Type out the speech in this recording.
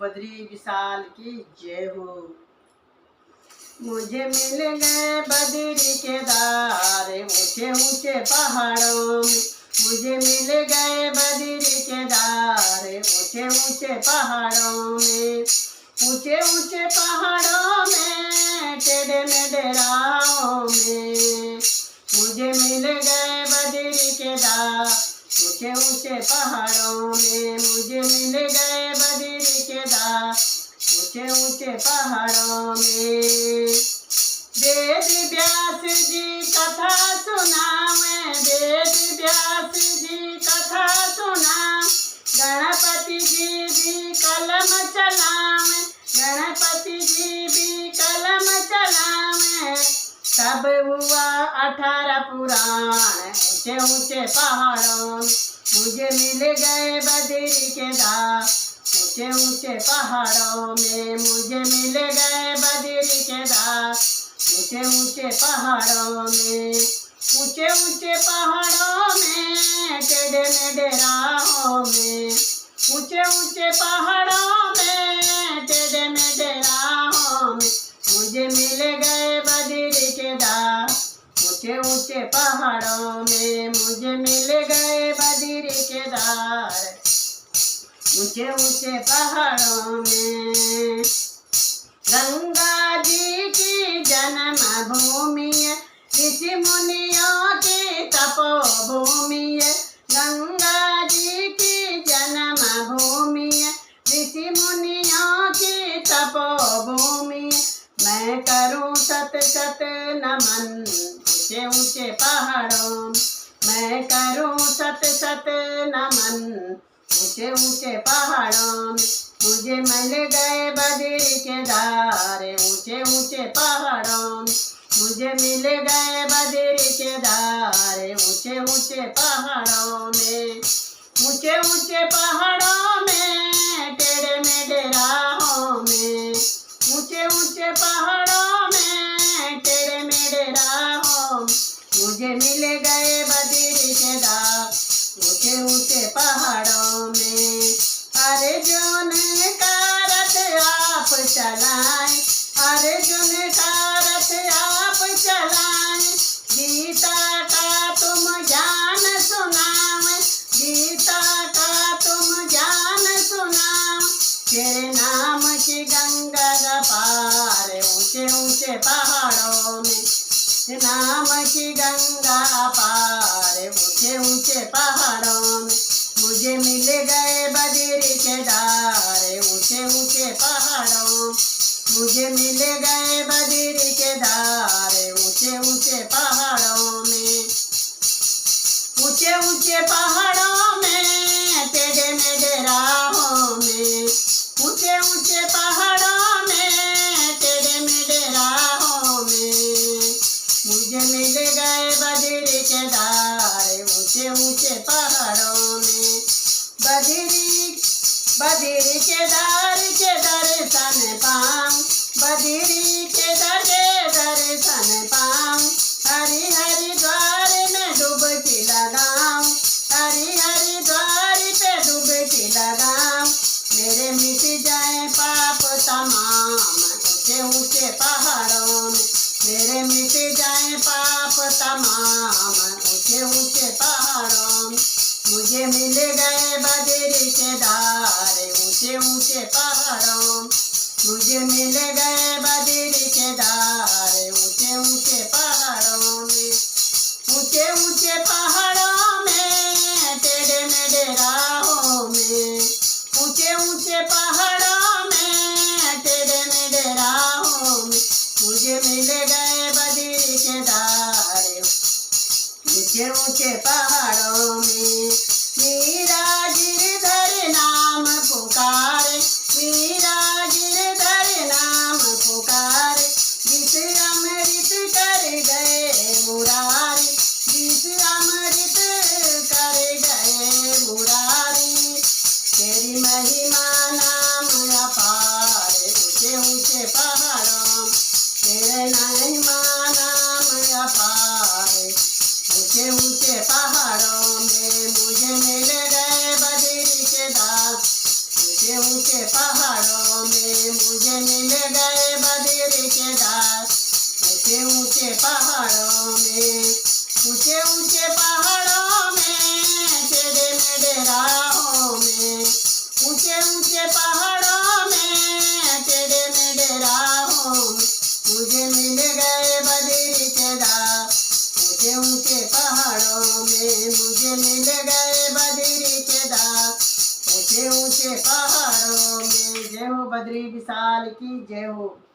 बद्री विशाल की जय हो। मुझे मिल गए बद्री केदार ऊंचे ऊंचे पहाड़ों में। मुझे मिल गए बद्री केदार ऊंचे ऊंचे पहाड़ों में। ऊंचे ऊंचे पहाड़ों में टेढ़े मेढ़े राहों में। मुझे मिल गए बद्री केदार ऊंचे ऊंचे पहाड़ों में। मुझे मिल गए बद्री केदार ऊंचे ऊंचे पहाड़ों में। वेद व्यास जी कथा सुनावे, वेद व्यास जी कथा सुनावे। गणपति जी भी कलम चलावे, गणपति जी भी कलम चलावे। तब हुआ 18 पुराण ऊंचे ऊंचे पहाड़ों में। मुझे मिल गए बद्री केदार ऊंचे ऊंचे पहाड़ों में। मुझे मिल गए बद्री केदार ऊंचे ऊंचे पहाड़ों में। ऊंचे ऊंचे पहाड़ों में टेढ़े मेढ़े राहों में। ऊंचे ऊंचे पहाड़ों में टेढ़े मेढ़े राहों में। मुझे मिल गए बद्री केदार ऊंचे ऊंचे पहाड़ों में। मुझे मिल गए बद्री केदार ऊंचे ऊंचे पहाड़ों में। गंगा जी की जन्म भूमि है, ऋषि मुनियों की तपोभूमि है। गंगा जी की जन्म भूमि है, ऋषि मुनियों की तपोभूमि है। मैं करूं सत सत नमन ऊंचे ऊंचे पहाड़ों में। मैं करूं सत सत नमन ऊंचे ऊंचे पहाड़ों में। मुझे मिल गए बद्री केदार ऊंचे ऊंचे पहाड़ों में। मुझे मिल गए बद्री केदार ऊंचे ऊंचे पहाड़ों में। ऊंचे ऊंचे पहाड़ों में टेढ़े मेढ़े राहों में। ऊंचे ऊंचे पहाड़ों में टेढ़े मेढ़े राहों में। मुझे मिल गए बद्री केदार ऊंचे ऊंचे पहाड़ों में। अर्जुन का रथ आप चलाएं, अर्जुन का रथ आप चलाएं। गीता का तुम ज्ञान सुनाओ, गीता का तुम ज्ञान सुनाओ। तेरे नाम की गंगा का पार ऊंचे ऊंचे पहाड़ों में। नाम की गंगा पार ऊंचे ऊंचे पहाड़ों में। मुझे मिल गए बद्री केदार ऊंचे ऊंचे पहाड़ों। मुझे मिल गए बद्री केदार ऊंचे ऊंचे पहाड़ों में। ऊंचे ऊंचे पहाड़ों में टेढ़े मेढ़े राहों में। ऊंचे ऊंचे पहाड़ों में टेढ़े मेढ़े राहों में। मुझे मिल गए बद्री केदार ऊंचे ऊंचे पहाड़ों में। बद्री केदार के दर्शन पाऊं, बद्री के दर्शन पाऊं। हरि हरि द्वार में डुबकी लगाऊं, हरि हरि द्वार पे डुबकी लगाऊं। मेरे मिट जाए पाप तमाम ऊंचे ऊंचे पहाड़ों में। मेरे मिट जाए पाप तमाम ऊंचे ऊंचे पहाड़ों में। मुझे मिल गए बद्री केदार ऊंचे ऊंचे पहाड़ों में। मुझे मिल गए बद्री केदार ऊंचे ऊंचे पहाड़ों में। ऊंचे ऊंचे पहाड़ों में टेढ़े मेढ़े राहों में। ऊंचे ऊंचे पहाड़ों में टेढ़े मेढ़े राहों में। मुझे मिल गए बद्री केदार ऊंचे ऊंचे पहाड़ों में। मीरा गिरधर नाम पुकारे, मीरा गिरधर नाम पुकारे। विष अमृत कर गए मुरारी, विष अमृत कर गए मुरारी। तेरी महिमा नाम अपार ऊंचे ऊंचे पहाड़ों। तेरे महिमा नाम अपार ऊंचे ऊंचे पहाड़ों में। मुझे मिल गए पहाड़ों में मुझे मिल गए बद्री केदार। ऊंचे ऊंचे पहाड़ों में, ऊंचे ऊंचे पहाड़ों में, टेढ़े मेढ़े राहों में, ऊंचे ऊंचे पहाड़ों में, टेढ़े मेढ़े राहों में मुझे मिल गए बद्री केदार। ऊंचे ऊंचे पहाड़ों में मुझे मिल गए बद्री केदार। ऊंचे ऊंचे पहाड़ों में। जय हो बद्री विशाल की जय हो।